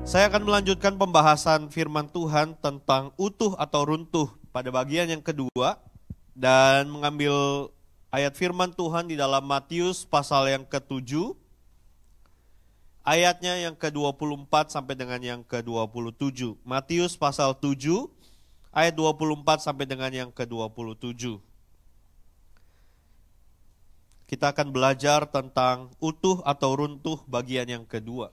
Saya akan melanjutkan pembahasan firman Tuhan tentang utuh atau runtuh pada bagian yang kedua dan mengambil ayat firman Tuhan di dalam Matius pasal yang ke-7, ayatnya yang ke-24 sampai dengan yang ke-27. Matius pasal 7, ayat 24 sampai dengan yang ke-27. Kita akan belajar tentang utuh atau runtuh bagian yang kedua.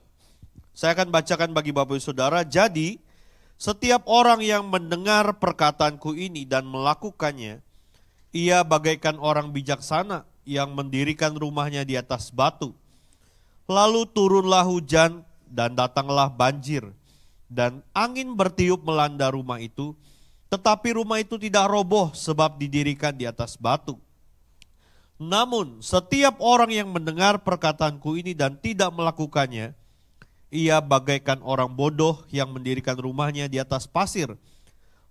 Saya akan bacakan bagi Bapak Ibu Saudara. Jadi, setiap orang yang mendengar perkataanku ini dan melakukannya, ia bagaikan orang bijaksana yang mendirikan rumahnya di atas batu. Lalu turunlah hujan dan datanglah banjir, dan angin bertiup melanda rumah itu, tetapi rumah itu tidak roboh sebab didirikan di atas batu. Namun, setiap orang yang mendengar perkataanku ini dan tidak melakukannya, ia bagaikan orang bodoh yang mendirikan rumahnya di atas pasir.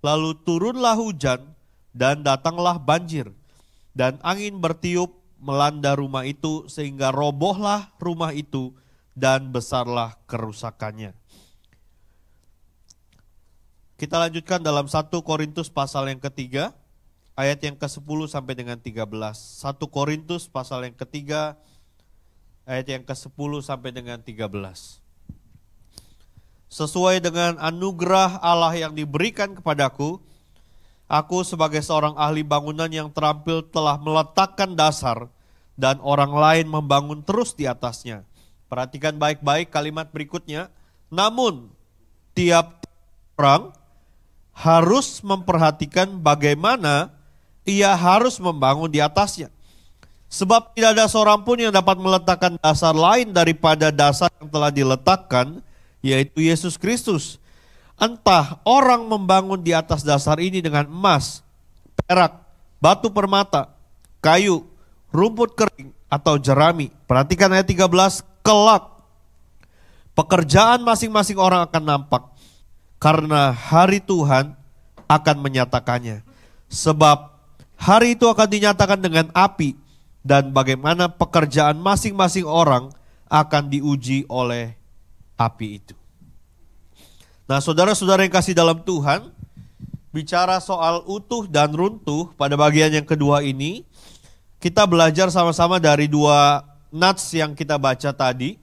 Lalu turunlah hujan dan datanglah banjir, dan angin bertiup melanda rumah itu sehingga robohlah rumah itu dan besarlah kerusakannya. Kita lanjutkan dalam 1 Korintus pasal yang ketiga, ayat yang ke-10 sampai dengan 13. 1 Korintus pasal yang ketiga, ayat yang ke-10 sampai dengan 13. Sesuai dengan anugerah Allah yang diberikan kepadaku, aku sebagai seorang ahli bangunan yang terampil telah meletakkan dasar dan orang lain membangun terus di atasnya. Perhatikan baik-baik kalimat berikutnya. Namun, tiap orang harus memperhatikan bagaimana ia harus membangun di atasnya. Sebab tidak ada seorang pun yang dapat meletakkan dasar lain daripada dasar yang telah diletakkan, yaitu Yesus Kristus. Entah orang membangun di atas dasar ini dengan emas, perak, batu permata, kayu, rumput kering, atau jerami. Perhatikan ayat 13, kelak pekerjaan masing-masing orang akan nampak, karena hari Tuhan akan menyatakannya. Sebab hari itu akan dinyatakan dengan api, dan bagaimana pekerjaan masing-masing orang akan diuji oleh api itu. Nah, saudara-saudara yang kasih dalam Tuhan, bicara soal utuh dan runtuh pada bagian yang kedua ini, kita belajar sama-sama dari dua nats yang kita baca tadi,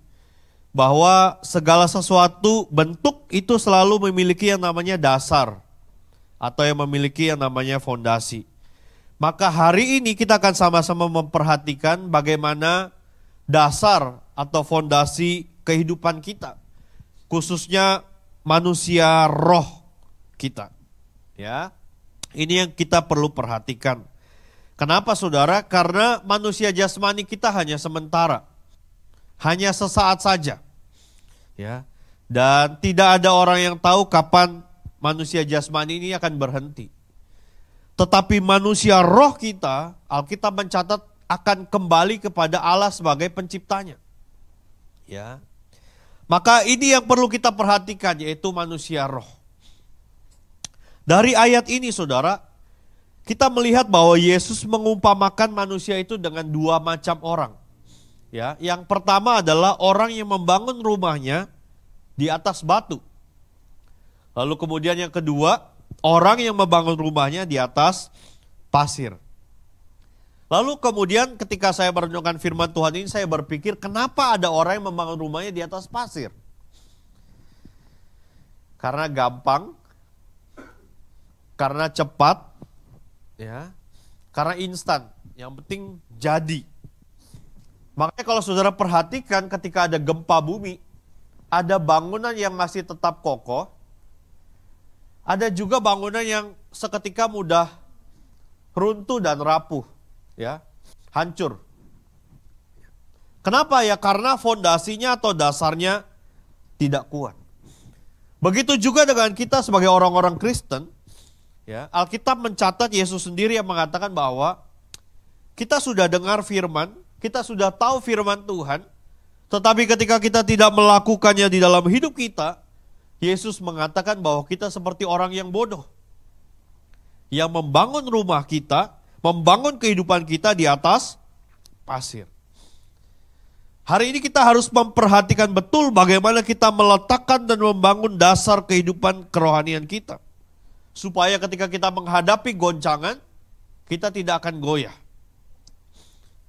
bahwa segala sesuatu bentuk itu selalu memiliki yang namanya dasar, atau yang memiliki yang namanya fondasi. Maka hari ini kita akan sama-sama memperhatikan bagaimana dasar atau fondasi kehidupan kita, khususnya manusia roh kita. Ya, ini yang kita perlu perhatikan. Kenapa saudara? Karena manusia jasmani kita hanya sementara, hanya sesaat saja. Ya, dan tidak ada orang yang tahu kapan manusia jasmani ini akan berhenti. Tetapi manusia roh kita, Alkitab mencatat akan kembali kepada Allah sebagai penciptanya. Ya. Maka ini yang perlu kita perhatikan, yaitu manusia roh. Dari ayat ini saudara, kita melihat bahwa Yesus mengumpamakan manusia itu dengan dua macam orang. Ya, yang pertama adalah orang yang membangun rumahnya di atas batu. Lalu kemudian yang kedua, orang yang membangun rumahnya di atas pasir. Lalu kemudian ketika saya merenungkan firman Tuhan ini, saya berpikir kenapa ada orang yang membangun rumahnya di atas pasir? Karena gampang, karena cepat, ya, karena instan. Yang penting jadi. Makanya kalau saudara perhatikan ketika ada gempa bumi, ada bangunan yang masih tetap kokoh, ada juga bangunan yang seketika mudah runtuh dan rapuh, ya, hancur. Kenapa ya? Karena fondasinya atau dasarnya tidak kuat. Begitu juga dengan kita sebagai orang-orang Kristen, ya. Alkitab mencatat Yesus sendiri yang mengatakan bahwa kita sudah dengar firman, kita sudah tahu firman Tuhan, tetapi ketika kita tidak melakukannya di dalam hidup kita, Yesus mengatakan bahwa kita seperti orang yang bodoh, yang membangun rumah kita, membangun kehidupan kita di atas pasir. Hari ini kita harus memperhatikan betul bagaimana kita meletakkan dan membangun dasar kehidupan kerohanian kita. Supaya ketika kita menghadapi goncangan, kita tidak akan goyah.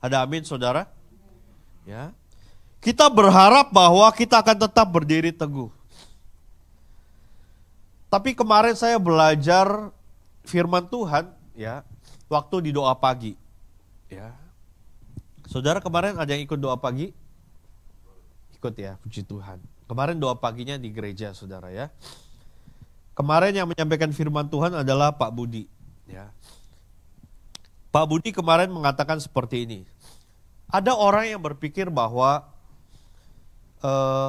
Ada amin saudara? Ya. Kita berharap bahwa kita akan tetap berdiri teguh. Tapi kemarin saya belajar firman Tuhan, ya, waktu di doa pagi. Ya. Saudara kemarin ada yang ikut doa pagi? Ikut ya, puji Tuhan. Kemarin doa paginya di gereja saudara ya. Kemarin yang menyampaikan firman Tuhan adalah Pak Budi. Ya. Pak Budi kemarin mengatakan seperti ini. Ada orang yang berpikir bahwa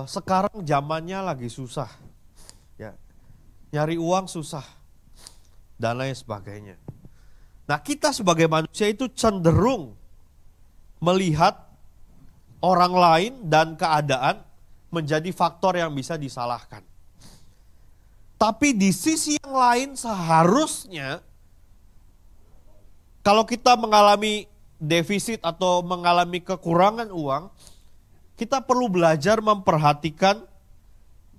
sekarang zamannya lagi susah. Ya. Nyari uang susah. Dan lain sebagainya. Nah kita sebagai manusia itu cenderung melihat orang lain dan keadaan menjadi faktor yang bisa disalahkan. Tapi di sisi yang lain seharusnya kalau kita mengalami defisit atau mengalami kekurangan uang, kita perlu belajar memperhatikan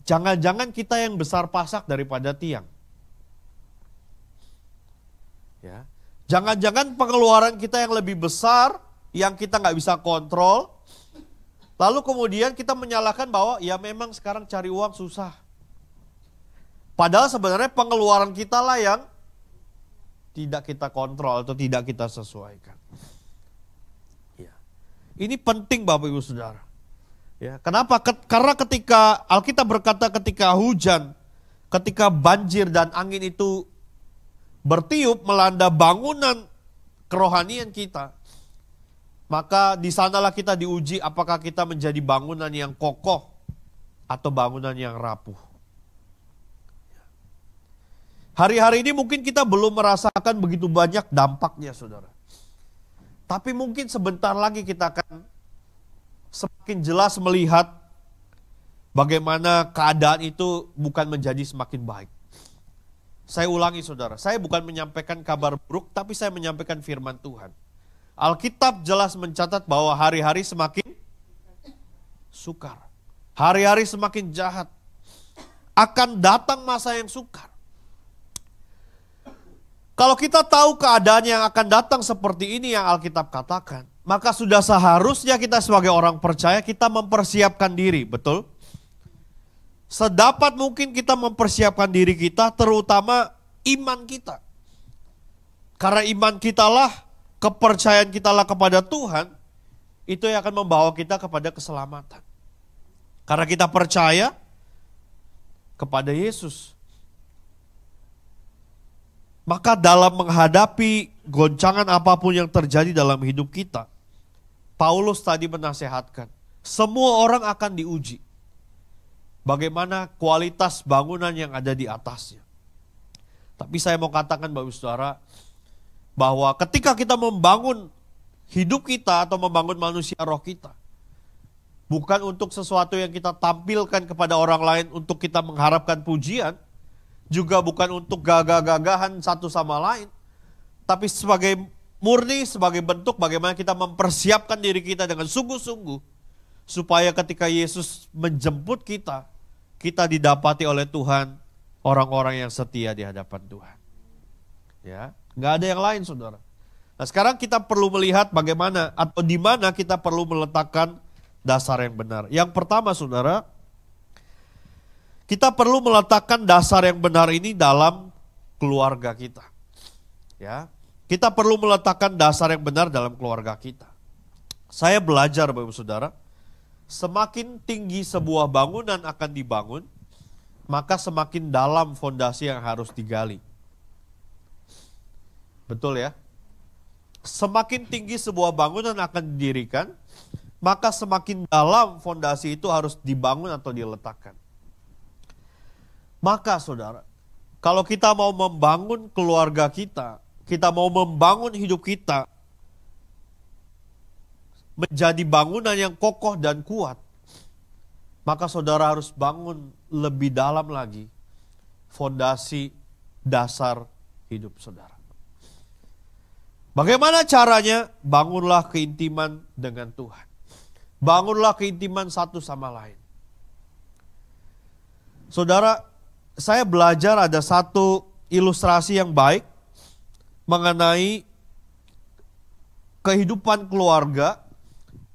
jangan-jangan kita yang besar pasak daripada tiang. Ya. Jangan-jangan pengeluaran kita yang lebih besar yang kita nggak bisa kontrol. Lalu kemudian kita menyalahkan bahwa ya memang sekarang cari uang susah. Padahal sebenarnya pengeluaran kita lah yang tidak kita kontrol atau tidak kita sesuaikan. Ya. Ini penting Bapak Ibu Saudara. Ya, kenapa? Karena ketika Alkitab berkata ketika hujan, ketika banjir dan angin itu bertiup melanda bangunan kerohanian kita, maka di sanalah kita diuji apakah kita menjadi bangunan yang kokoh atau bangunan yang rapuh. Hari-hari ini mungkin kita belum merasakan begitu banyak dampaknya saudara. Tapi mungkin sebentar lagi kita akan semakin jelas melihat bagaimana keadaan itu bukan menjadi semakin baik. Saya ulangi saudara, saya bukan menyampaikan kabar buruk, tapi saya menyampaikan firman Tuhan. Alkitab jelas mencatat bahwa hari-hari semakin sukar. Hari-hari semakin jahat. Akan datang masa yang sukar. Kalau kita tahu keadaan yang akan datang seperti ini yang Alkitab katakan, maka sudah seharusnya kita sebagai orang percaya kita mempersiapkan diri, betul? Sedapat mungkin kita mempersiapkan diri kita, terutama iman kita. Karena iman kita lah, kepercayaan kita lah kepada Tuhan, itu yang akan membawa kita kepada keselamatan. Karena kita percaya kepada Yesus. Maka dalam menghadapi goncangan apapun yang terjadi dalam hidup kita, Paulus tadi menasehatkan, semua orang akan diuji. Bagaimana kualitas bangunan yang ada di atasnya. Tapi saya mau katakan Bapak Saudara, bahwa ketika kita membangun hidup kita atau membangun manusia roh kita, bukan untuk sesuatu yang kita tampilkan kepada orang lain untuk kita mengharapkan pujian, juga bukan untuk gagah-gagahan satu sama lain, tapi sebagai murni, sebagai bentuk bagaimana kita mempersiapkan diri kita dengan sungguh-sungguh, supaya ketika Yesus menjemput kita, kita didapati oleh Tuhan orang-orang yang setia di hadapan Tuhan. Ya, nggak ada yang lain saudara. Nah sekarang kita perlu melihat bagaimana atau di mana kita perlu meletakkan dasar yang benar. Yang pertama saudara, kita perlu meletakkan dasar yang benar ini dalam keluarga kita. Ya, kita perlu meletakkan dasar yang benar dalam keluarga kita. Saya belajar Bapak Saudara, semakin tinggi sebuah bangunan akan dibangun, maka semakin dalam fondasi yang harus digali. Betul ya? Semakin tinggi sebuah bangunan akan didirikan, maka semakin dalam fondasi itu harus dibangun atau diletakkan. Maka saudara, kalau kita mau membangun keluarga kita mau membangun hidup kita menjadi bangunan yang kokoh dan kuat, maka saudara harus bangun lebih dalam lagi fondasi dasar hidup saudara. Bagaimana caranya? Bangunlah keintiman dengan Tuhan. Bangunlah keintiman satu sama lain. Saudara, saya belajar ada satu ilustrasi yang baik mengenai kehidupan keluarga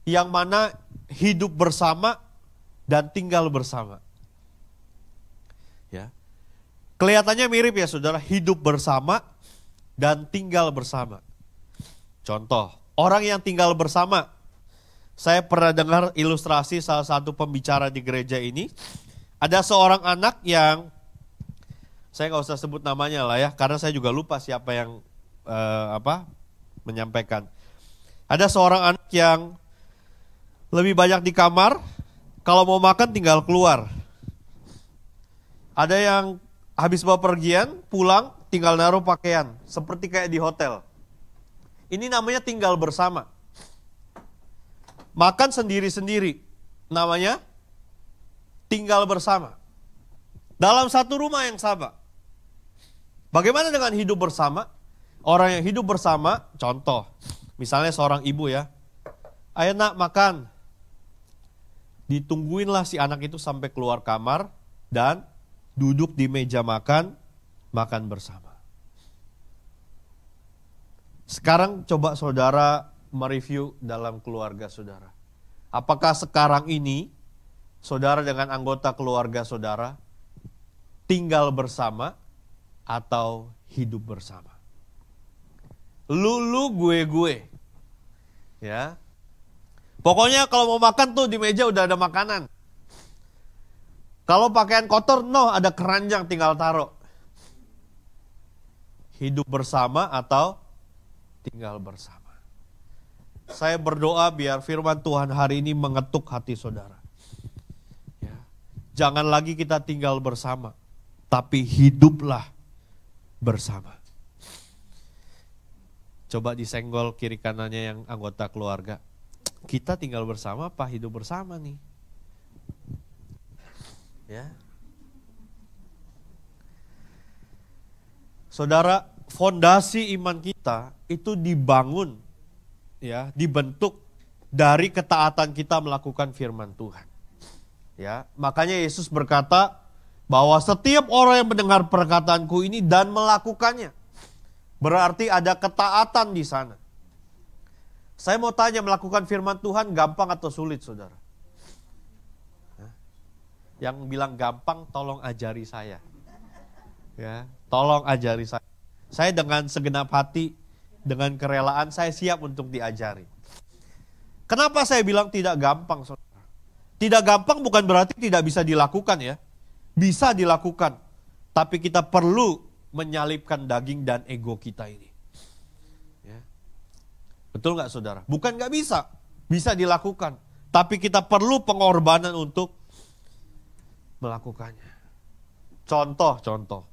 yang mana hidup bersama dan tinggal bersama. Ya. Kelihatannya mirip ya saudara, hidup bersama dan tinggal bersama. Contoh, orang yang tinggal bersama. Saya pernah dengar ilustrasi salah satu pembicara di gereja ini. Ada seorang anak yang, saya nggak usah sebut namanya lah ya, karena saya juga lupa siapa yang menyampaikan. Ada seorang anak yang lebih banyak di kamar, kalau mau makan tinggal keluar. Ada yang habis bepergian, pulang, tinggal naruh pakaian, seperti kayak di hotel. Ini namanya tinggal bersama. Makan sendiri-sendiri, namanya tinggal bersama. Dalam satu rumah yang sama. Bagaimana dengan hidup bersama? Orang yang hidup bersama, contoh, misalnya seorang ibu ya, ayo nak makan. Ditungguinlah si anak itu sampai keluar kamar dan duduk di meja makan, makan bersama. Sekarang coba saudara mereview dalam keluarga saudara. Apakah sekarang ini saudara dengan anggota keluarga saudara tinggal bersama atau hidup bersama? Lu gue. Ya. Pokoknya kalau mau makan tuh di meja udah ada makanan. Kalau pakaian kotor, ada keranjang tinggal taruh. Hidup bersama atau tinggal bersama. Saya berdoa biar firman Tuhan hari ini mengetuk hati saudara. Ya. Jangan lagi kita tinggal bersama, tapi hiduplah bersama. Coba disenggol kiri kanannya yang anggota keluarga. Kita tinggal bersama apa hidup bersama nih? Ya. Saudara, fondasi iman kita itu dibangun, ya, dibentuk dari ketaatan kita melakukan firman Tuhan. Ya, makanya Yesus berkata bahwa setiap orang yang mendengar perkataanku ini dan melakukannya, berarti ada ketaatan di sana. Saya mau tanya, melakukan firman Tuhan gampang atau sulit, saudara? Yang bilang gampang, tolong ajari saya. Ya, tolong ajari saya. Saya dengan segenap hati, dengan kerelaan, saya siap untuk diajari. Kenapa saya bilang tidak gampang, saudara? Tidak gampang bukan berarti tidak bisa dilakukan ya. Bisa dilakukan. Tapi kita perlu menyalipkan daging dan ego kita ini. Ya. Betul nggak saudara? Bukan nggak bisa. Bisa dilakukan. Tapi kita perlu pengorbanan untuk melakukannya. Contoh.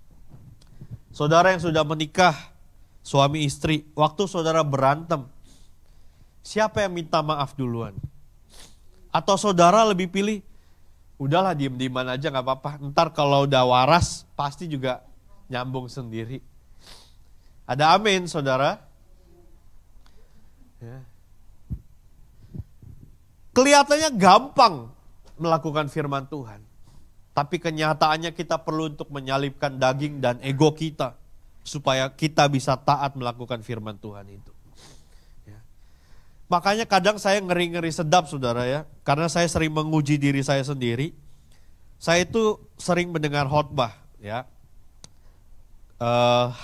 Saudara yang sudah menikah, suami istri, waktu saudara berantem, siapa yang minta maaf duluan? Atau saudara lebih pilih, udahlah diem-dieman aja gak apa-apa, ntar kalau udah waras pasti juga nyambung sendiri. Ada amin saudara? Ya. Kelihatannya gampang melakukan firman Tuhan. Tapi kenyataannya kita perlu untuk menyalipkan daging dan ego kita. Supaya kita bisa taat melakukan firman Tuhan itu. Ya. Makanya kadang saya ngeri-ngeri sedap saudara ya. Karena saya sering menguji diri saya sendiri. Saya itu sering mendengar khotbah ya.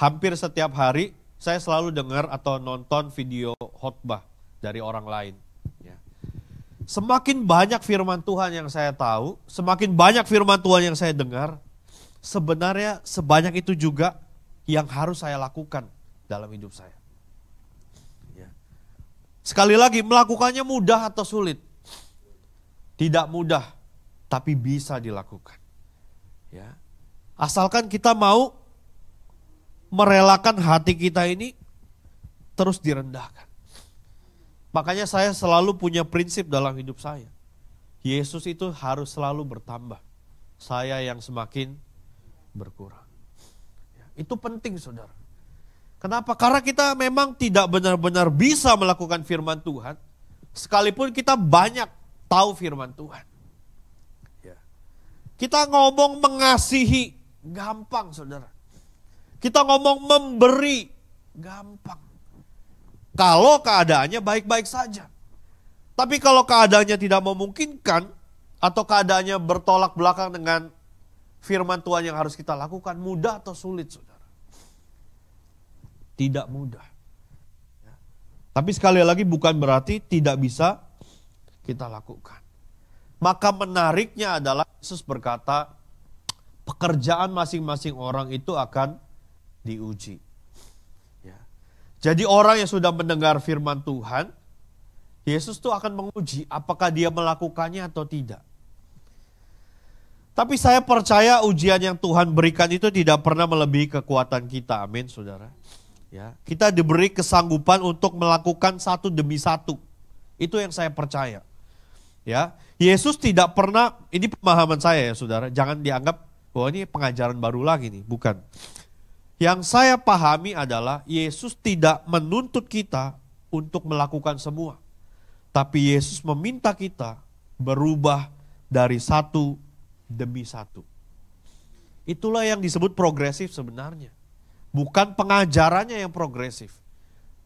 Hampir setiap hari saya selalu dengar atau nonton video khotbah dari orang lain. Ya. Semakin banyak firman Tuhan yang saya tahu, semakin banyak firman Tuhan yang saya dengar, sebenarnya sebanyak itu juga yang harus saya lakukan dalam hidup saya. Ya. Sekali lagi, melakukannya mudah atau sulit? Tidak mudah, tapi bisa dilakukan. Ya. Asalkan kita mau merelakan hati kita ini terus direndahkan. Makanya saya selalu punya prinsip dalam hidup saya. Yesus itu harus selalu bertambah. Saya yang semakin berkurang. Itu penting saudara. Kenapa? Karena kita memang tidak benar-benar bisa melakukan firman Tuhan. Sekalipun kita banyak tahu firman Tuhan. Ya. Kita ngomong mengasihi, gampang saudara. Kita ngomong memberi, gampang. Kalau keadaannya baik-baik saja. Tapi kalau keadaannya tidak memungkinkan, atau keadaannya bertolak belakang dengan firman Tuhan yang harus kita lakukan, mudah atau sulit saudara? Tidak mudah. Ya. Tapi sekali lagi bukan berarti tidak bisa kita lakukan. Maka menariknya adalah Yesus berkata, pekerjaan masing-masing orang itu akan diuji. Ya. Jadi orang yang sudah mendengar firman Tuhan, Yesus tuh akan menguji apakah dia melakukannya atau tidak. Tapi saya percaya ujian yang Tuhan berikan itu tidak pernah melebihi kekuatan kita. Amin, saudara. Ya, kita diberi kesanggupan untuk melakukan satu demi satu. Itu yang saya percaya. Ya, Yesus tidak pernah, ini pemahaman saya ya saudara, jangan dianggap bahwa ini pengajaran baru lagi nih, bukan. Yang saya pahami adalah Yesus tidak menuntut kita untuk melakukan semua. Tapi Yesus meminta kita berubah dari satu demi satu. Itulah yang disebut progresif sebenarnya. Bukan pengajarannya yang progresif.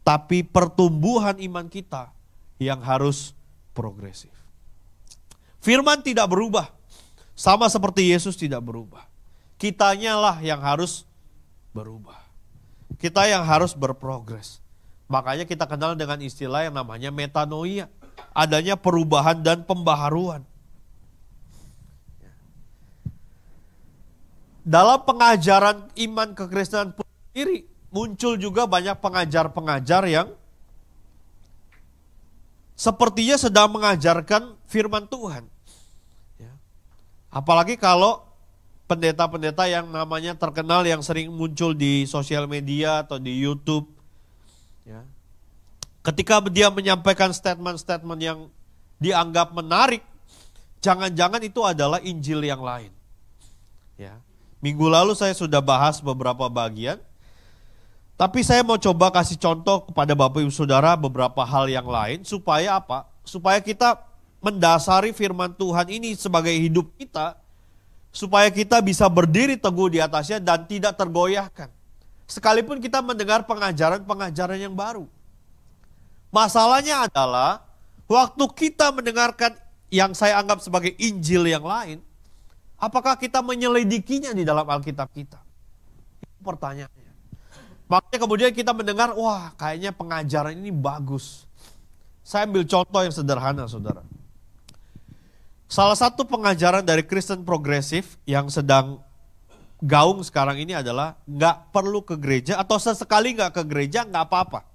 Tapi pertumbuhan iman kita yang harus progresif. Firman tidak berubah. Sama seperti Yesus tidak berubah. Kitanya lah yang harus berubah. Kita yang harus berprogres. Makanya kita kenal dengan istilah yang namanya metanoia. Adanya perubahan dan pembaharuan. Dalam pengajaran iman kekristenan pun sendiri, muncul juga banyak pengajar-pengajar yang sepertinya sedang mengajarkan firman Tuhan. Ya. Apalagi kalau pendeta-pendeta yang namanya terkenal yang sering muncul di sosial media atau di YouTube. Ya. Ketika dia menyampaikan statement-statement yang dianggap menarik, jangan-jangan itu adalah Injil yang lain. Ya. Minggu lalu saya sudah bahas beberapa bagian, tapi saya mau coba kasih contoh kepada Bapak Ibu Saudara beberapa hal yang lain, supaya apa? Supaya kita mendasari firman Tuhan ini sebagai hidup kita, supaya kita bisa berdiri teguh di atasnya dan tidak tergoyahkan. Sekalipun kita mendengar pengajaran-pengajaran yang baru. Masalahnya adalah, waktu kita mendengarkan yang saya anggap sebagai Injil yang lain, apakah kita menyelidikinya di dalam Alkitab kita? Itu pertanyaannya. Makanya kemudian kita mendengar, wah kayaknya pengajaran ini bagus. Saya ambil contoh yang sederhana saudara. Salah satu pengajaran dari Kristen progresif yang sedang gaung sekarang ini adalah nggak perlu ke gereja atau sesekali nggak ke gereja nggak apa-apa.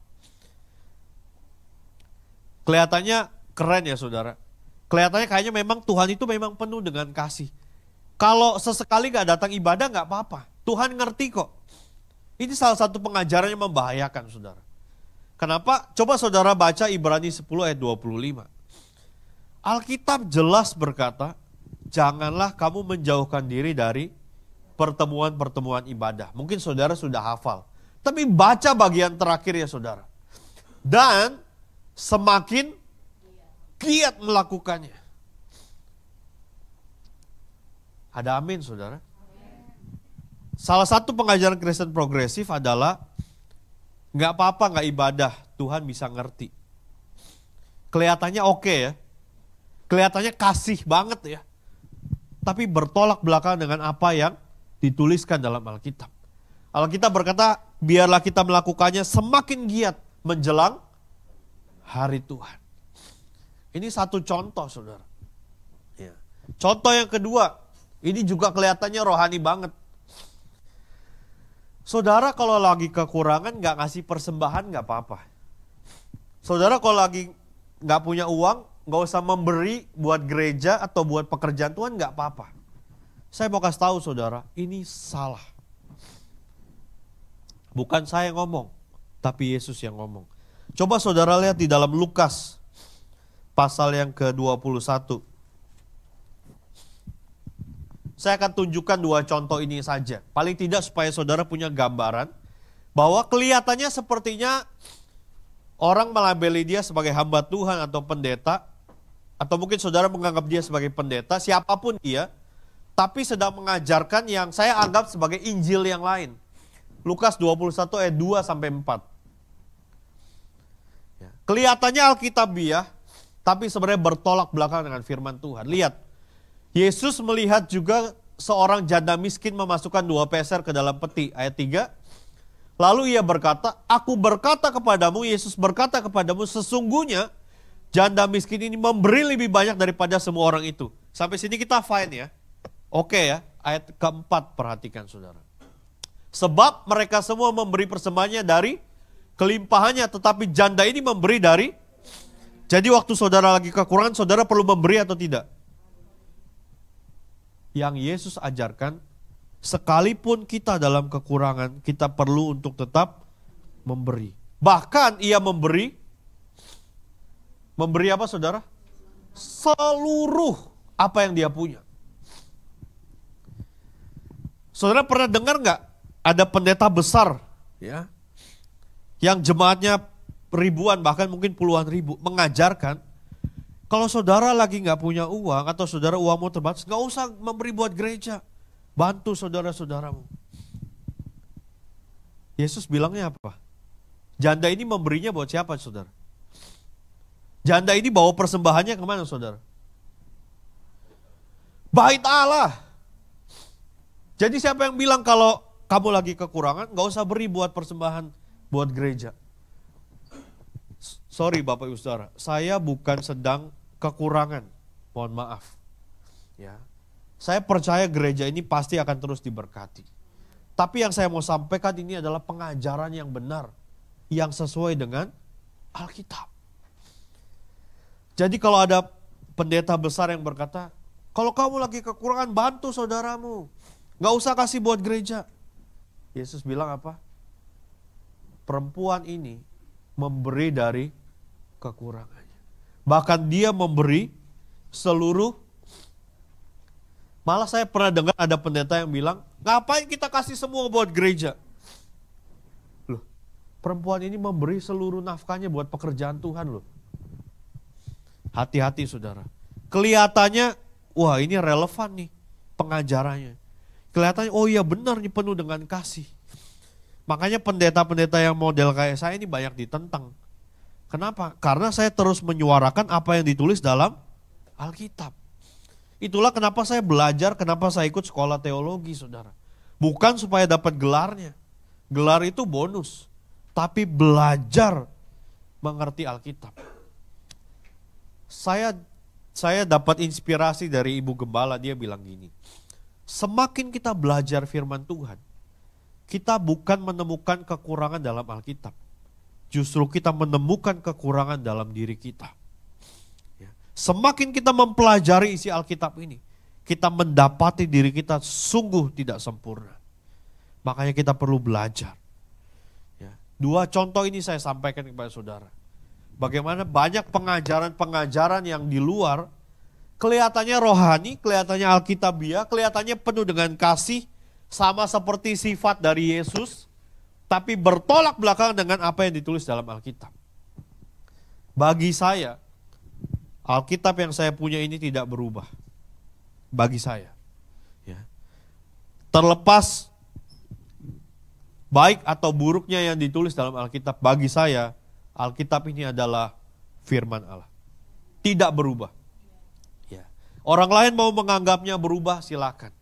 Kelihatannya keren ya saudara. Kelihatannya kayaknya memang Tuhan itu memang penuh dengan kasih. Kalau sesekali nggak datang ibadah nggak apa-apa. Tuhan ngerti kok. Ini salah satu pengajaran yang membahayakan saudara. Kenapa? Coba saudara baca Ibrani 10 ayat 25. Alkitab jelas berkata, janganlah kamu menjauhkan diri dari pertemuan-pertemuan ibadah. Mungkin saudara sudah hafal. Tapi baca bagian terakhir ya saudara. Dan semakin giat melakukannya. Ada amin saudara. Salah satu pengajaran Kristen progresif adalah nggak apa-apa nggak ibadah, Tuhan bisa ngerti. Kelihatannya oke ya. Kelihatannya kasih banget ya. Tapi bertolak belakang dengan apa yang dituliskan dalam Alkitab. Alkitab berkata, biarlah kita melakukannya semakin giat menjelang hari Tuhan. Ini satu contoh saudara. Ya. Contoh yang kedua, ini juga kelihatannya rohani banget. Saudara kalau lagi kekurangan gak ngasih persembahan gak apa-apa. Saudara kalau lagi gak punya uang, gak usah memberi buat gereja atau buat pekerjaan Tuhan gak apa-apa. Saya mau kasih tahu saudara, ini salah. Bukan saya yang ngomong, tapi Yesus yang ngomong. Coba saudara lihat di dalam Lukas pasal yang ke-21. Saya akan tunjukkan dua contoh ini saja. Paling tidak supaya saudara punya gambaran bahwa kelihatannya sepertinya orang melabeli dia sebagai hamba Tuhan atau pendeta atau mungkin saudara menganggap dia sebagai pendeta, siapapun dia, tapi sedang mengajarkan yang saya anggap sebagai Injil yang lain. Lukas 21 ayat 2 sampai 4. Ya. Kelihatannya Alkitabiah, tapi sebenarnya bertolak belakang dengan firman Tuhan. Lihat, Yesus melihat juga seorang janda miskin memasukkan 2 peser ke dalam peti. Ayat 3. Lalu ia berkata, aku berkata kepadamu, Yesus berkata kepadamu, sesungguhnya janda miskin ini memberi lebih banyak daripada semua orang itu. Sampai sini kita fine ya. Oke ya, ayat keempat perhatikan saudara. Sebab mereka semua memberi persembahannya dari kelimpahannya, tetapi janda ini memberi dari. Jadi waktu saudara lagi kekurangan, saudara perlu memberi atau tidak? Yang Yesus ajarkan, sekalipun kita dalam kekurangan, kita perlu untuk tetap memberi. Bahkan ia memberi apa saudara? Seluruh apa yang dia punya. Saudara pernah dengar nggak ada pendeta besar ya, yang jemaatnya ribuan bahkan mungkin puluhan ribu mengajarkan, kalau saudara lagi nggak punya uang atau saudara uangmu terbatas, nggak usah memberi buat gereja, bantu saudara-saudaramu. Yesus bilangnya apa? Janda ini memberinya buat siapa saudara? Janda ini bawa persembahannya kemana saudara? Bait Allah. Jadi siapa yang bilang kalau kamu lagi kekurangan, nggak usah beri buat persembahan buat gereja. Sorry Bapak Ibu Saudara, saya bukan sedang kekurangan, mohon maaf. Ya, saya percaya gereja ini pasti akan terus diberkati. Tapi yang saya mau sampaikan ini adalah pengajaran yang benar, yang sesuai dengan Alkitab. Jadi kalau ada pendeta besar yang berkata, kalau kamu lagi kekurangan, bantu saudaramu. Gak usah kasih buat gereja. Yesus bilang apa? Perempuan ini memberi dari kekurangannya. Bahkan dia memberi seluruh. Malah saya pernah dengar ada pendeta yang bilang, ngapain kita kasih semua buat gereja? Loh, perempuan ini memberi seluruh nafkahnya buat pekerjaan Tuhan loh. Hati-hati saudara. Kelihatannya, wah ini relevan nih pengajarannya. Kelihatannya, oh iya benar nih penuh dengan kasih. Makanya pendeta-pendeta yang model kayak saya ini banyak ditentang. Kenapa? Karena saya terus menyuarakan apa yang ditulis dalam Alkitab. Itulah kenapa saya belajar, kenapa saya ikut sekolah teologi saudara. Bukan supaya dapat gelarnya. Gelar itu bonus. Tapi belajar mengerti Alkitab. Saya dapat inspirasi dari Ibu Gembala, dia bilang gini. Semakin kita belajar firman Tuhan, kita bukan menemukan kekurangan dalam Alkitab. Justru kita menemukan kekurangan dalam diri kita. Ya. Semakin kita mempelajari isi Alkitab ini, kita mendapati diri kita sungguh tidak sempurna. Makanya kita perlu belajar. Ya. 2 contoh ini saya sampaikan kepada saudara. Bagaimana banyak pengajaran-pengajaran yang di luar, kelihatannya rohani, kelihatannya Alkitabiah, kelihatannya penuh dengan kasih, sama seperti sifat dari Yesus, tapi bertolak belakang dengan apa yang ditulis dalam Alkitab. Bagi saya, Alkitab yang saya punya ini tidak berubah. Bagi saya. Ya. Terlepas baik atau buruknya yang ditulis dalam Alkitab, bagi saya, Alkitab ini adalah firman Allah. Tidak berubah. Ya. Orang lain mau menganggapnya berubah, silakan.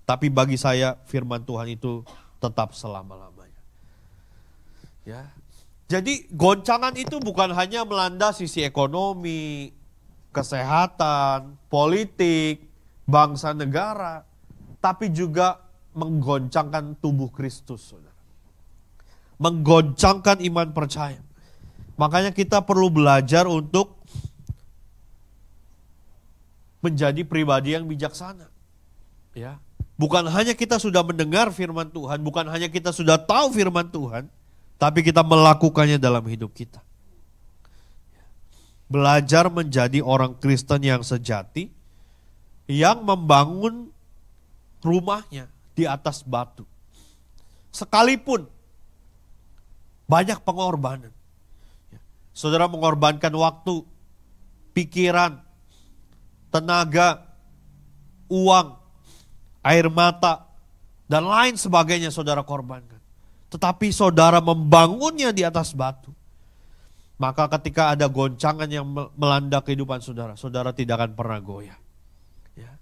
Tapi bagi saya firman Tuhan itu tetap selama-lamanya. Ya. Jadi goncangan itu bukan hanya melanda sisi ekonomi, kesehatan, politik, bangsa negara, tapi juga menggoncangkan tubuh Kristus, saudara. Menggoncangkan iman percaya. Makanya kita perlu belajar untuk menjadi pribadi yang bijaksana. Ya. Bukan hanya kita sudah mendengar firman Tuhan, bukan hanya kita sudah tahu firman Tuhan, tapi kita melakukannya dalam hidup kita. Belajar menjadi orang Kristen yang sejati, yang membangun rumahnya di atas batu. Sekalipun banyak pengorbanan. Saudara mengorbankan waktu, pikiran, tenaga, uang, air mata, dan lain sebagainya saudara korbankan. Tetapi saudara membangunnya di atas batu. Maka ketika ada goncangan yang melanda kehidupan saudara, saudara tidak akan pernah goyah. Ya.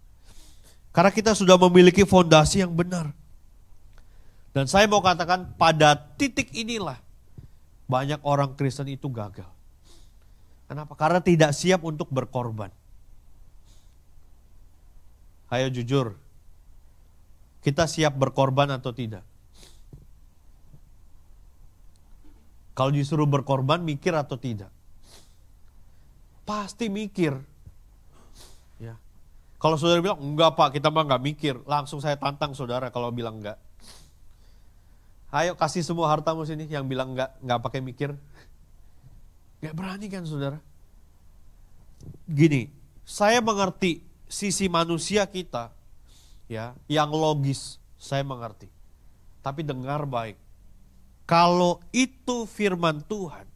Karena kita sudah memiliki fondasi yang benar. Dan saya mau katakan pada titik inilah banyak orang Kristen itu gagal. Kenapa? Karena tidak siap untuk berkorban. Ayo jujur, kita siap berkorban atau tidak? Kalau disuruh berkorban, mikir atau tidak? Pasti mikir. Ya. Kalau saudara bilang, enggak Pak, kita mah enggak mikir. Langsung saya tantang saudara kalau bilang enggak. Ayo kasih semua hartamu sini yang bilang enggak pakai mikir. Enggak berani kan saudara? Gini, saya mengerti sisi manusia kita, ya, yang logis, saya mengerti. Tapi dengar baik. Kalau itu firman Tuhan,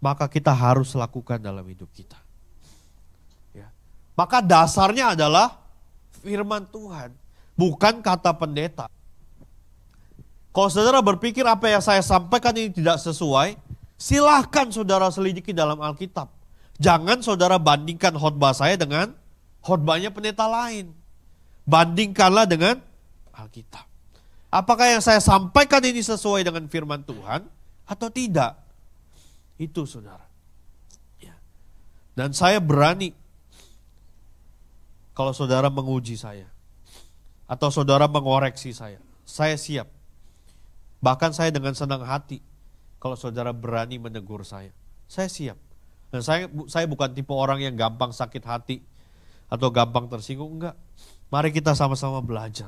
maka kita harus lakukan dalam hidup kita. Ya. Maka dasarnya adalah firman Tuhan, bukan kata pendeta. Kalau saudara berpikir apa yang saya sampaikan ini tidak sesuai, silahkan saudara selidiki dalam Alkitab. Jangan saudara bandingkan khotbah saya dengan khotbahnya pendeta lain. Bandingkanlah dengan Alkitab. Apakah yang saya sampaikan ini sesuai dengan firman Tuhan atau tidak? Itu saudara. Ya. Dan saya berani kalau saudara menguji saya. Atau saudara mengoreksi saya siap. Bahkan saya dengan senang hati kalau saudara berani menegur saya. Saya siap. Dan saya bukan tipe orang yang gampang sakit hati atau gampang tersinggung, enggak. Mari kita sama-sama belajar.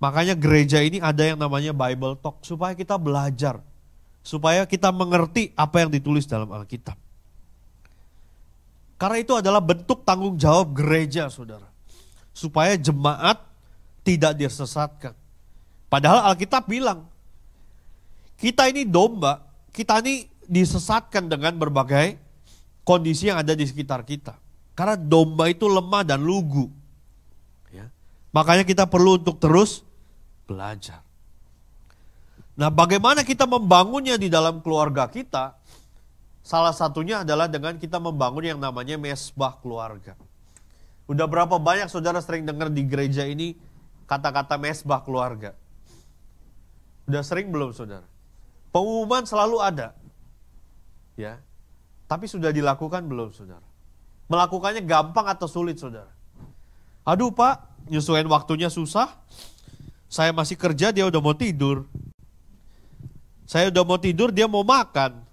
Makanya gereja ini ada yang namanya Bible Talk, supaya kita belajar, supaya kita mengerti apa yang ditulis dalam Alkitab. Karena itu adalah bentuk tanggung jawab gereja, saudara. Supaya jemaat tidak disesatkan. Padahal Alkitab bilang, kita ini domba, kita ini disesatkan dengan berbagai kondisi yang ada di sekitar kita. Karena domba itu lemah dan lugu. Ya. Makanya kita perlu untuk terus belajar. Nah, bagaimana kita membangunnya di dalam keluarga kita? Salah satunya adalah dengan kita membangun yang namanya mesbah keluarga. Udah berapa banyak saudara sering dengar di gereja ini kata-kata mesbah keluarga? Udah sering belum saudara? Pengumuman selalu ada. Ya. Tapi sudah dilakukan belum saudara? Melakukannya gampang atau sulit saudara? Aduh Pak, nyesuaiin waktunya susah. Saya masih kerja, dia udah mau tidur. Saya udah mau tidur, dia mau makan.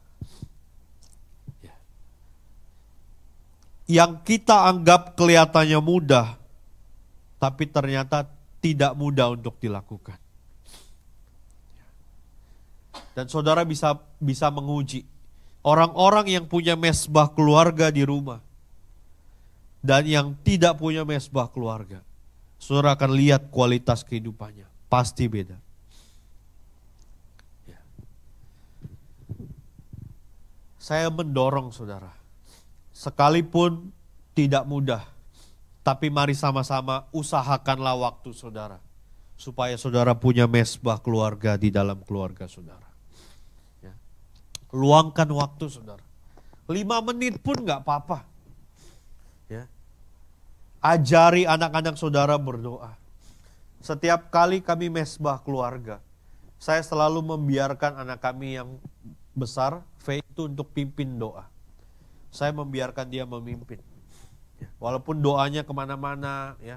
Yang kita anggap kelihatannya mudah, tapi ternyata tidak mudah untuk dilakukan. Dan saudara bisa menguji orang-orang yang punya mesbah keluarga di rumah dan yang tidak punya mesbah keluarga. Saudara akan lihat kualitas kehidupannya. Pasti beda. Ya. Saya mendorong saudara. Sekalipun tidak mudah. Tapi mari sama-sama usahakanlah waktu saudara. Supaya saudara punya mesbah keluarga di dalam keluarga saudara. Ya. Luangkan waktu saudara. 5 menit pun gak apa-apa. Ya. Ajari anak-anak saudara berdoa. Setiap kali kami mesbah keluarga, saya selalu membiarkan anak kami yang besar, Faith, itu untuk pimpin doa. Saya membiarkan dia memimpin. Walaupun doanya kemana-mana, ya.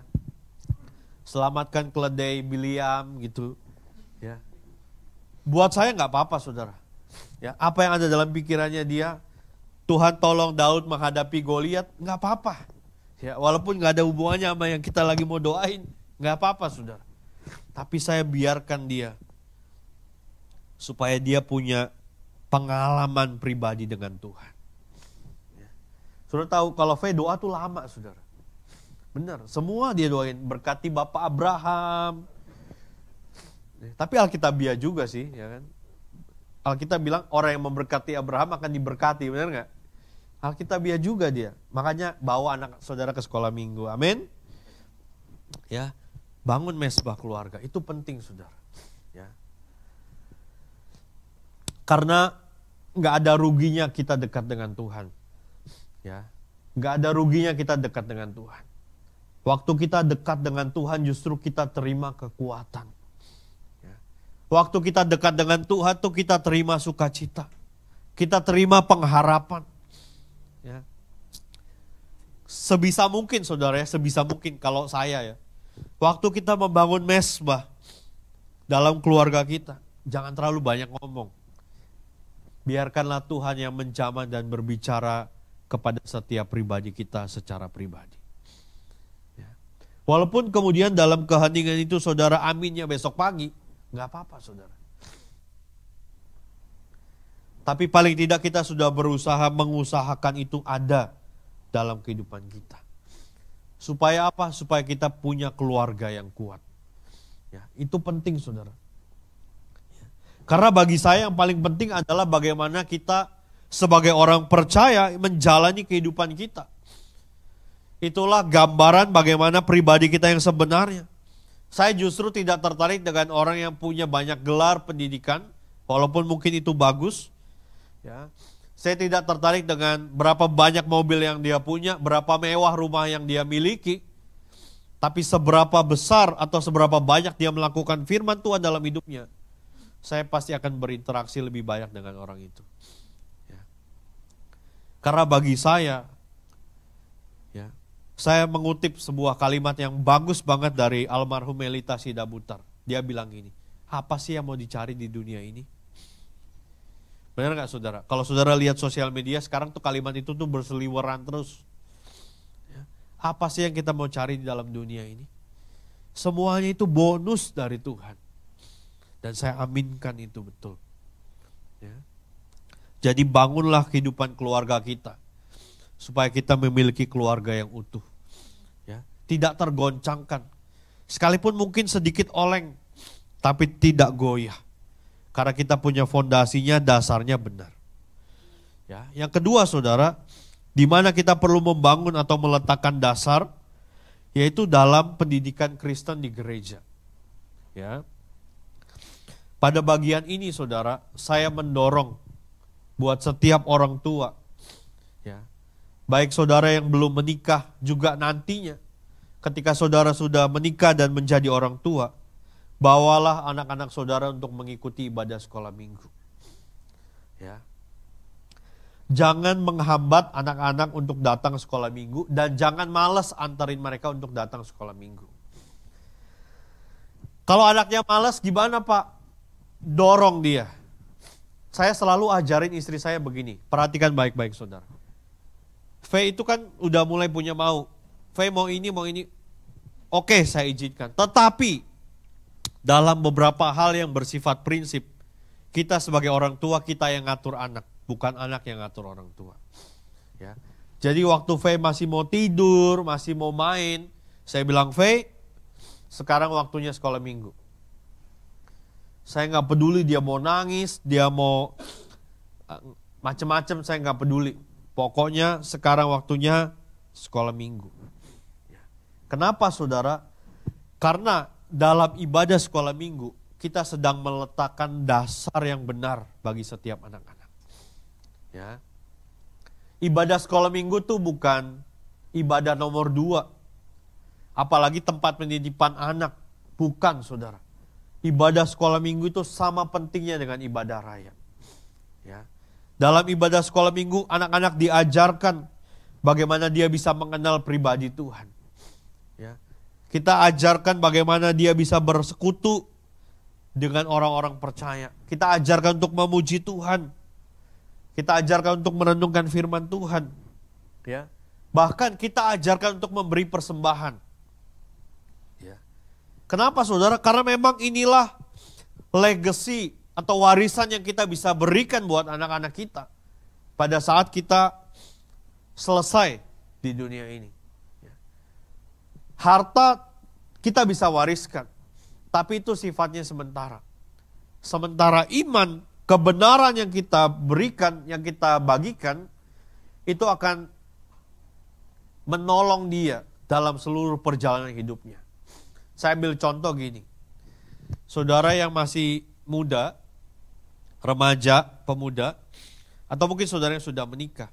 Selamatkan keledai Biliam gitu. Ya. Buat saya nggak apa-apa saudara. Ya, apa yang ada dalam pikirannya dia, Tuhan tolong Daud menghadapi Goliat, nggak apa-apa. Ya, walaupun nggak ada hubungannya sama yang kita lagi mau doain, nggak apa-apa saudara. Tapi saya biarkan dia supaya dia punya pengalaman pribadi dengan Tuhan. Ya. Saudara tahu kalau Faye doa tuh lama saudara. Benar, semua dia doain. Berkati Bapak Abraham. Ya, tapi Alkitabiah juga sih, ya kan. Alkitab bilang orang yang memberkati Abraham akan diberkati, benar nggak? Alkitabiah juga dia. Makanya bawa anak saudara ke sekolah minggu. Amin. Ya, bangun mesbah keluarga. Itu penting, saudara. Ya. Karena nggak ada ruginya kita dekat dengan Tuhan. Ya, nggak ada ruginya kita dekat dengan Tuhan. Waktu kita dekat dengan Tuhan justru kita terima kekuatan. Ya. Waktu kita dekat dengan Tuhan tuh kita terima sukacita. Kita terima pengharapan. Ya. Sebisa mungkin saudara ya, sebisa mungkin kalau saya ya. Waktu kita membangun mesbah dalam keluarga kita, jangan terlalu banyak ngomong. Biarkanlah Tuhan yang menjamah dan berbicara kepada setiap pribadi kita secara pribadi. Ya. Walaupun kemudian dalam keheningan itu saudara aminnya besok pagi, nggak apa-apa saudara. Tapi paling tidak kita sudah berusaha mengusahakan itu ada dalam kehidupan kita. Supaya apa? Supaya kita punya keluarga yang kuat. Ya, itu penting saudara. Ya. Karena bagi saya yang paling penting adalah bagaimana kita sebagai orang percaya menjalani kehidupan kita. Itulah gambaran bagaimana pribadi kita yang sebenarnya. Saya justru tidak tertarik dengan orang yang punya banyak gelar pendidikan, walaupun mungkin itu bagus. Ya, saya tidak tertarik dengan berapa banyak mobil yang dia punya, berapa mewah rumah yang dia miliki. Tapi seberapa besar atau seberapa banyak dia melakukan firman Tuhan dalam hidupnya, saya pasti akan berinteraksi lebih banyak dengan orang itu. Ya. Karena bagi saya, ya, saya mengutip sebuah kalimat yang bagus banget dari almarhum Melita Sidabutar. Dia bilang gini, apa sih yang mau dicari di dunia ini? Benar gak saudara? Kalau saudara lihat sosial media sekarang tuh kalimat itu tuh berseliweran terus. Ya. Apa sih yang kita mau cari di dalam dunia ini? Semuanya itu bonus dari Tuhan. Dan saya aminkan itu betul. Ya. Jadi bangunlah kehidupan keluarga kita. Supaya kita memiliki keluarga yang utuh. Ya. Tidak tergoncangkan. Sekalipun mungkin sedikit oleng. Tapi tidak goyah. Karena kita punya fondasinya, dasarnya benar. Ya, yang kedua saudara, di mana kita perlu membangun atau meletakkan dasar, yaitu dalam pendidikan Kristen di gereja. Ya. Pada bagian ini saudara, saya mendorong buat setiap orang tua, ya, baik saudara yang belum menikah juga nantinya, ketika saudara sudah menikah dan menjadi orang tua, bawalah anak-anak saudara untuk mengikuti ibadah sekolah minggu. Ya. Jangan menghambat anak-anak untuk datang sekolah minggu dan jangan malas antarin mereka untuk datang sekolah minggu. Kalau anaknya malas gimana Pak? Dorong dia. Saya selalu ajarin istri saya begini, perhatikan baik-baik saudara. V itu kan udah mulai punya mau. V mau ini, mau ini. Oke, saya izinkan. Tetapi dalam beberapa hal yang bersifat prinsip, kita sebagai orang tua, kita yang ngatur anak, bukan anak yang ngatur orang tua. Ya. Jadi waktu V masih mau tidur, masih mau main, saya bilang, V, sekarang waktunya sekolah minggu. Saya nggak peduli dia mau nangis, dia mau macem-macem, saya nggak peduli. Pokoknya sekarang waktunya sekolah minggu. Kenapa saudara? Karena dalam ibadah sekolah minggu, kita sedang meletakkan dasar yang benar bagi setiap anak-anak. Ya. Ibadah sekolah minggu tuh bukan ibadah nomor 2. Apalagi tempat pendidikan anak. Bukan saudara. Ibadah sekolah minggu itu sama pentingnya dengan ibadah raya. Ya. Dalam ibadah sekolah minggu, anak-anak diajarkan bagaimana dia bisa mengenal pribadi Tuhan. Ya. Kita ajarkan bagaimana dia bisa bersekutu dengan orang-orang percaya. Kita ajarkan untuk memuji Tuhan. Kita ajarkan untuk merenungkan firman Tuhan. Ya. Bahkan kita ajarkan untuk memberi persembahan. Ya. Kenapa saudara? Karena memang inilah legacy atau warisan yang kita bisa berikan buat anak-anak kita pada saat kita selesai di dunia ini. Harta kita bisa wariskan, tapi itu sifatnya sementara. Sementara iman, kebenaran yang kita berikan, yang kita bagikan, itu akan menolong dia dalam seluruh perjalanan hidupnya. Saya ambil contoh gini. Saudara yang masih muda, remaja, pemuda, atau mungkin saudara yang sudah menikah.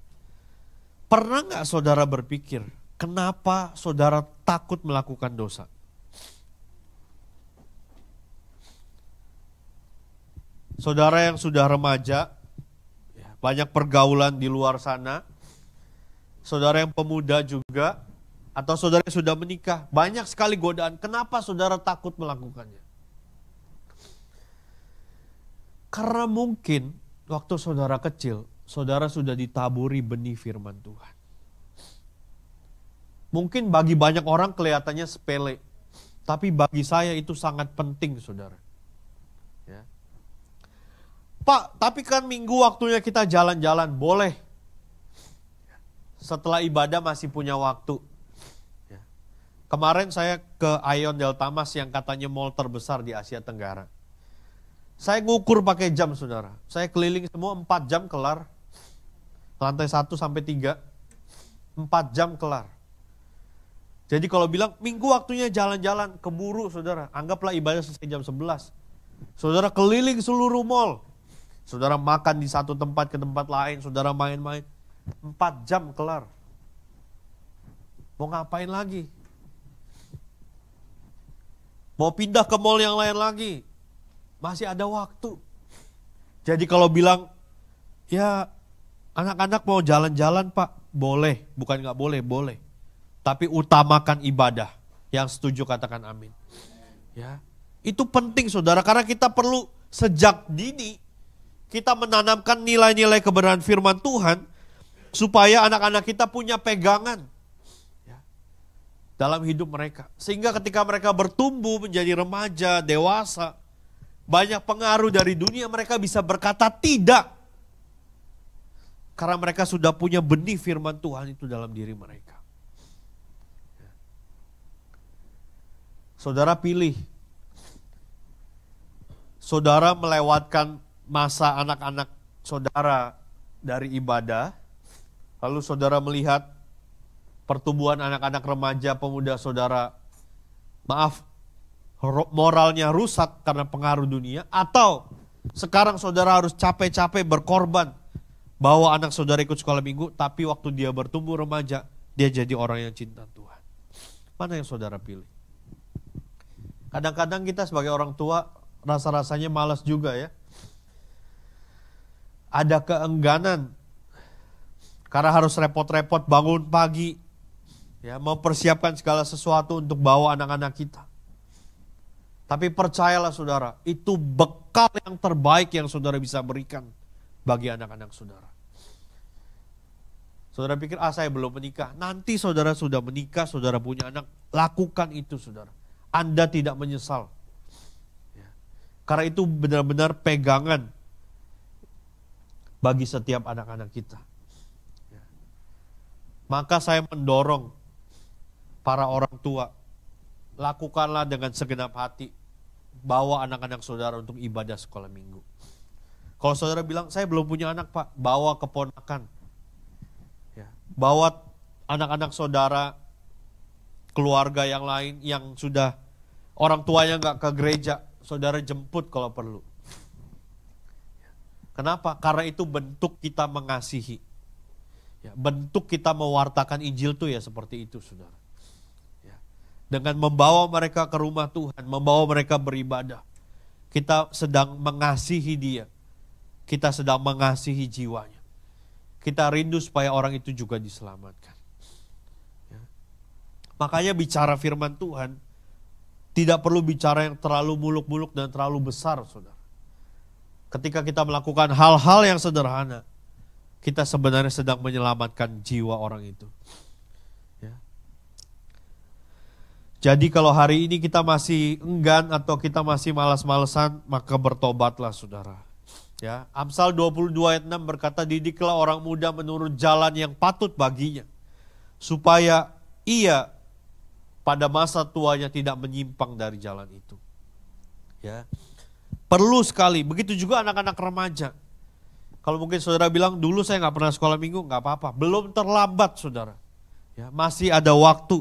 Pernah nggak saudara berpikir, kenapa saudara takut melakukan dosa? Saudara yang sudah remaja, banyak pergaulan di luar sana. Saudara yang pemuda juga, atau saudara yang sudah menikah, banyak sekali godaan. Kenapa saudara takut melakukannya? Karena mungkin waktu saudara kecil, saudara sudah ditaburi benih firman Tuhan. Mungkin bagi banyak orang kelihatannya sepele, tapi bagi saya itu sangat penting, saudara. Ya. Pak, tapi kan minggu waktunya kita jalan-jalan, boleh. Setelah ibadah masih punya waktu. Ya. Kemarin saya ke Ion Delta Mas yang katanya mall terbesar di Asia Tenggara. Saya ngukur pakai jam, saudara. Saya keliling semua 4 jam kelar. Lantai 1 sampai 3. 4 jam kelar. Jadi kalau bilang minggu waktunya jalan-jalan, keburu, saudara. Anggaplah ibadah selesai jam 11. Saudara keliling seluruh mall. Saudara makan di satu tempat ke tempat lain. Saudara main-main. 4 jam kelar. Mau ngapain lagi? Mau pindah ke mall yang lain lagi? Masih ada waktu. Jadi kalau bilang, ya anak-anak mau jalan-jalan Pak, boleh. Bukan nggak boleh, boleh. Tapi utamakan ibadah. Yang setuju katakan amin. Ya, itu penting, saudara, karena kita perlu sejak dini kita menanamkan nilai-nilai kebenaran firman Tuhan supaya anak-anak kita punya pegangan ya, dalam hidup mereka. Sehingga ketika mereka bertumbuh menjadi remaja, dewasa, banyak pengaruh dari dunia, mereka bisa berkata tidak. Karena mereka sudah punya benih firman Tuhan itu dalam diri mereka. Saudara pilih. Saudara melewatkan masa anak-anak saudara dari ibadah. Lalu saudara melihat pertumbuhan anak-anak remaja, pemuda saudara, moralnya rusak karena pengaruh dunia. Atau sekarang saudara harus capek-capek berkorban bawa anak saudara ikut sekolah minggu, tapi waktu dia bertumbuh remaja, dia jadi orang yang cinta Tuhan. Mana yang saudara pilih? Kadang-kadang kita sebagai orang tua rasa-rasanya malas juga ya. Ada keengganan karena harus repot-repot bangun pagi, ya, mempersiapkan segala sesuatu untuk bawa anak-anak kita. Tapi percayalah saudara, itu bekal yang terbaik yang saudara bisa berikan bagi anak-anak saudara. Saudara pikir, saya belum menikah. Nanti saudara sudah menikah, saudara punya anak, lakukan itu saudara. Anda tidak menyesal. Ya. Karena itu benar-benar pegangan bagi setiap anak-anak kita. Ya. Maka saya mendorong para orang tua, lakukanlah dengan segenap hati. Bawa anak-anak saudara untuk ibadah sekolah minggu. Kalau saudara bilang, saya belum punya anak Pak, bawa keponakan. Ya. Bawa anak-anak saudara, keluarga yang lain yang sudah orang tuanya nggak ke gereja, saudara jemput kalau perlu. Kenapa? Karena itu bentuk kita mengasihi. Ya, bentuk kita mewartakan Injil tuh ya seperti itu, saudara. Ya. Dengan membawa mereka ke rumah Tuhan, membawa mereka beribadah, kita sedang mengasihi dia. Kita sedang mengasihi jiwanya. Kita rindu supaya orang itu juga diselamatkan. Makanya bicara firman Tuhan tidak perlu bicara yang terlalu muluk-muluk dan terlalu besar, saudara. Ketika kita melakukan hal-hal yang sederhana, kita sebenarnya sedang menyelamatkan jiwa orang itu. Ya. Jadi kalau hari ini kita masih enggan atau kita masih malas-malesan, maka bertobatlah saudara. Ya, Amsal 22 ayat 6 berkata, didiklah orang muda menurut jalan yang patut baginya, supaya ia pada masa tuanya tidak menyimpang dari jalan itu. Ya. Perlu sekali, begitu juga anak-anak remaja. Kalau mungkin saudara bilang, dulu saya nggak pernah sekolah minggu, nggak apa-apa. Belum terlambat saudara. Ya, masih ada waktu.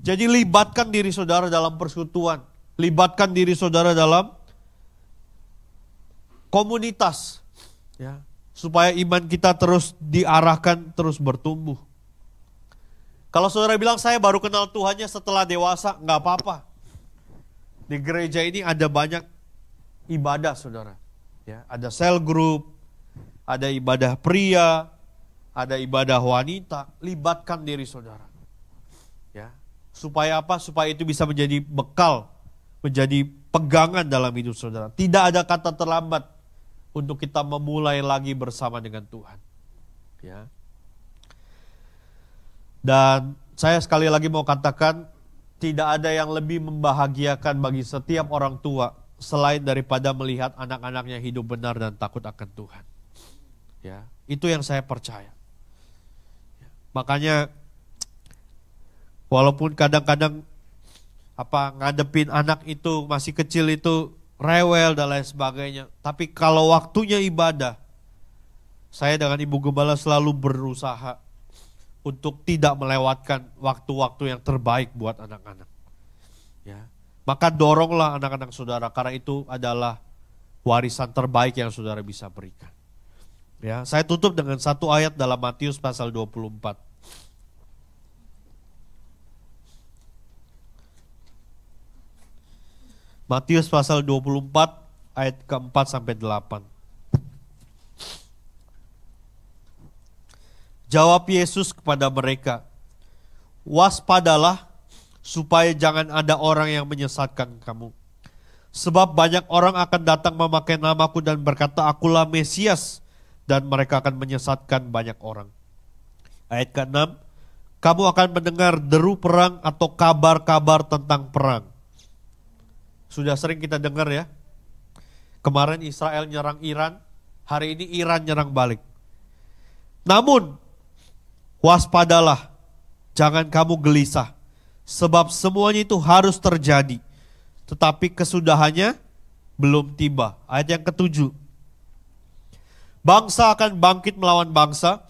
Jadi libatkan diri saudara dalam persekutuan. Libatkan diri saudara dalam komunitas. Ya, supaya iman kita terus diarahkan, terus bertumbuh. Kalau saudara bilang, saya baru kenal Tuhannya setelah dewasa, nggak apa-apa. Di gereja ini ada banyak ibadah saudara. Ya, ada cell group, ada ibadah pria, ada ibadah wanita. Libatkan diri saudara. Ya, supaya apa? Supaya itu bisa menjadi bekal, menjadi pegangan dalam hidup saudara. Tidak ada kata terlambat untuk kita memulai lagi bersama dengan Tuhan. Ya. Dan saya sekali lagi mau katakan, tidak ada yang lebih membahagiakan bagi setiap orang tua selain daripada melihat anak-anaknya hidup benar dan takut akan Tuhan. Ya, itu yang saya percaya. Makanya walaupun kadang-kadang ngadepin anak itu masih kecil itu rewel dan lain sebagainya, tapi kalau waktunya ibadah, saya dengan Ibu Gembala selalu berusaha untuk tidak melewatkan waktu-waktu yang terbaik buat anak-anak. Ya, maka doronglah anak-anak saudara, karena itu adalah warisan terbaik yang saudara bisa berikan. Ya, saya tutup dengan satu ayat dalam Matius pasal 24. Matius pasal 24 ayat keempat sampai 8. Jawab Yesus kepada mereka, waspadalah supaya jangan ada orang yang menyesatkan kamu. Sebab banyak orang akan datang memakai namaku dan berkata, akulah Mesias, dan mereka akan menyesatkan banyak orang. Ayat ke-6, kamu akan mendengar deru perang atau kabar-kabar tentang perang. Sudah sering kita dengar ya. Kemarin Israel nyerang Iran, hari ini Iran nyerang balik. Namun, waspadalah, jangan kamu gelisah, sebab semuanya itu harus terjadi, tetapi kesudahannya belum tiba. Ayat yang ke-7. Bangsa akan bangkit melawan bangsa,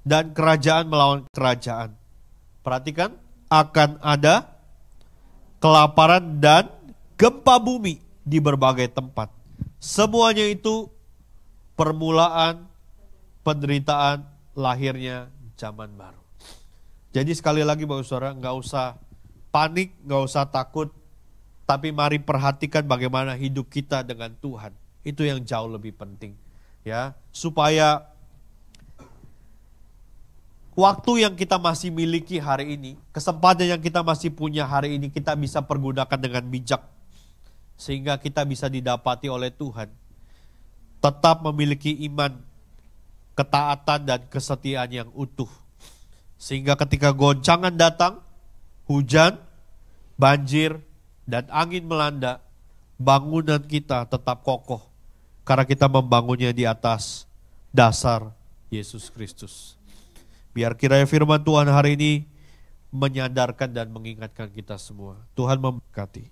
dan kerajaan melawan kerajaan. Perhatikan, akan ada kelaparan dan gempa bumi di berbagai tempat. Semuanya itu permulaan penderitaan lahirnya zaman baru. Jadi sekali lagi Bapak Saudara, nggak usah panik, nggak usah takut, tapi mari perhatikan bagaimana hidup kita dengan Tuhan. Itu yang jauh lebih penting. Ya, supaya waktu yang kita masih miliki hari ini, kesempatan yang kita masih punya hari ini, kita bisa pergunakan dengan bijak, sehingga kita bisa didapati oleh Tuhan. Tetap memiliki iman, ketaatan dan kesetiaan yang utuh. Sehingga ketika goncangan datang, hujan, banjir, dan angin melanda, bangunan kita tetap kokoh. Karena kita membangunnya di atas dasar Yesus Kristus. Biar kiranya firman Tuhan hari ini menyadarkan dan mengingatkan kita semua. Tuhan memberkati.